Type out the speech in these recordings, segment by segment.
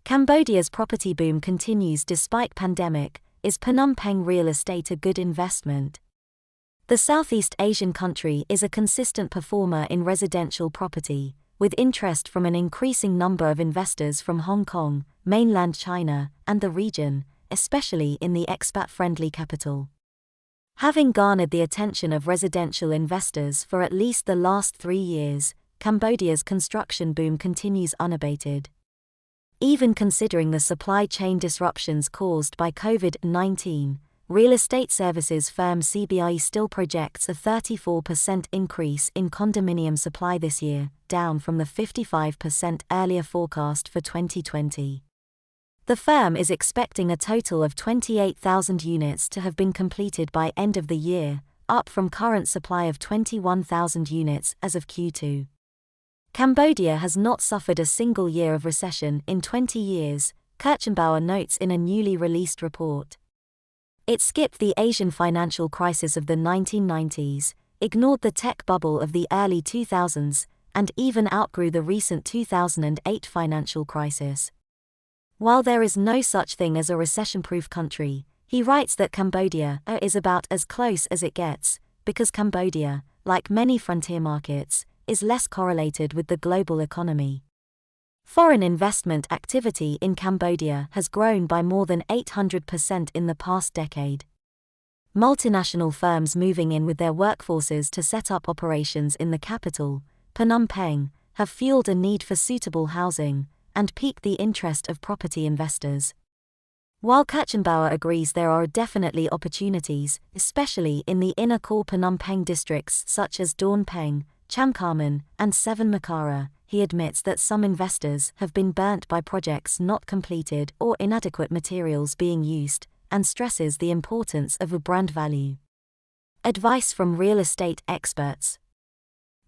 Cambodia's property boom continues despite pandemic. Is Phnom Penh real estate a good investment? The Southeast Asian country is a consistent performer in residential property, with interest from an increasing number of investors from Hong Kong, mainland China, and the region, especially in the expat-friendly capital. Having garnered the attention of residential investors for at least the last 3 years, Cambodia's construction boom continues unabated. Even considering the supply chain disruptions caused by COVID-19, real estate services firm CBRE still projects a 34% increase in condominium supply this year, down from the 55% earlier forecast for 2020. The firm is expecting a total of 28,000 units to have been completed by end of the year, up from current supply of 21,000 units as of Q2. Cambodia has not suffered a single year of recession in 20 years, Kirchenbauer notes in a newly released report. It skipped the Asian financial crisis of the 1990s, ignored the tech bubble of the early 2000s, and even outgrew the recent 2008 financial crisis. While there is no such thing as a recession-proof country, he writes that Cambodia is about as close as it gets, because Cambodia, like many frontier markets, is less correlated with the global economy. Foreign investment activity in Cambodia has grown by more than 800% in the past decade. Multinational firms moving in with their workforces to set up operations in the capital, Phnom Penh, have fueled a need for suitable housing and piqued the interest of property investors. While Kirchenbauer agrees there are definitely opportunities, especially in the inner core Phnom Penh districts such as Dawn Peng, Chamkarman, and Seven Makara, he admits that some investors have been burnt by projects not completed or inadequate materials being used, and stresses the importance of a brand value. Advice from real estate experts.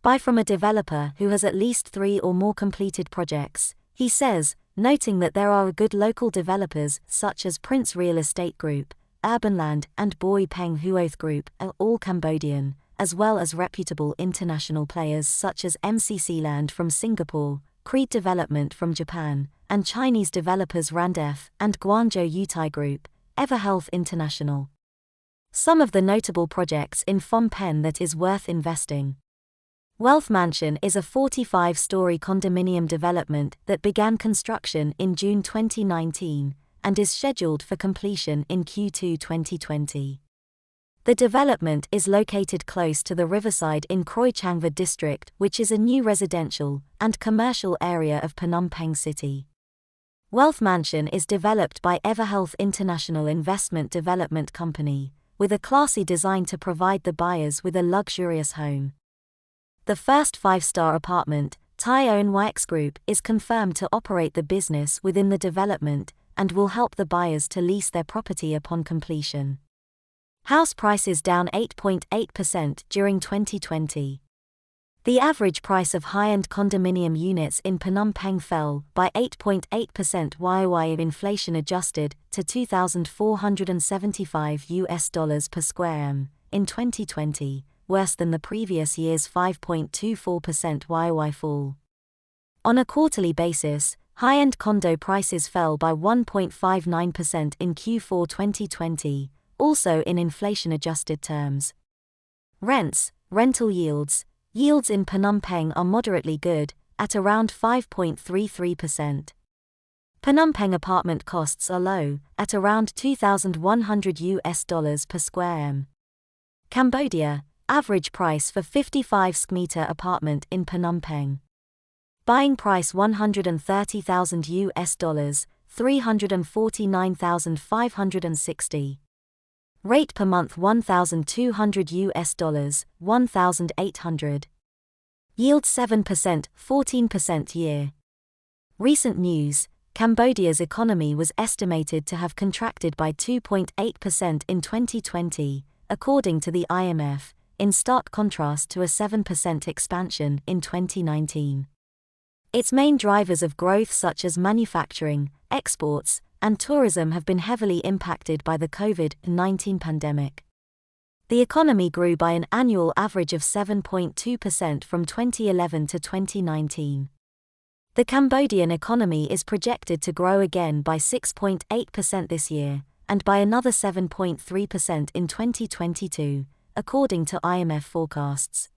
Buy from a developer who has at least 3 or more completed projects, he says, noting that there are good local developers such as Prince Real Estate Group, Urbanland, and Boi Peng Huoth Group are all Cambodian, as well as reputable international players such as MCC Land from Singapore, Creed Development from Japan, and Chinese developers Randef and Guangzhou Yutai Group, Everhealth International. Some of the notable projects in Phnom Penh that is worth investing. Wealth Mansion is a 45-story condominium development that began construction in June 2019 and is scheduled for completion in Q2 2020. The development is located close to the riverside in Kroi Changva district, which is a new residential and commercial area of Phnom Penh city. Wealth Mansion is developed by Everhealth International Investment Development Company, with a classy design to provide the buyers with a luxurious home. The first 5-star apartment, Thai Own YX Group, is confirmed to operate the business within the development and will help the buyers to lease their property upon completion. House prices down 8.8% during 2020. The average price of high-end condominium units in Phnom Penh fell by 8.8% YoY inflation adjusted to $2,475 per square m in 2020, worse than the previous year's 5.24% YoY fall. On a quarterly basis, high-end condo prices fell by 1.59% in Q4 2020, also in inflation-adjusted terms. Rental yields in Phnom Penh are moderately good, at around 5.33%. Phnom Penh apartment costs are low, at around $2,100 per square m. Cambodia, average price for 55 sqm apartment in Phnom Penh. Buying price $130,000, $349,560. Rate per month $1,200, $1,800. Yield 7%, 14% year. Recent news: Cambodia's economy was estimated to have contracted by 2.8% in 2020, according to the IMF, in stark contrast to a 7% expansion in 2019. Its main drivers of growth such as manufacturing, exports, and tourism have been heavily impacted by the COVID-19 pandemic. The economy grew by an annual average of 7.2% from 2011 to 2019. The Cambodian economy is projected to grow again by 6.8% this year, and by another 7.3% in 2022, according to IMF forecasts.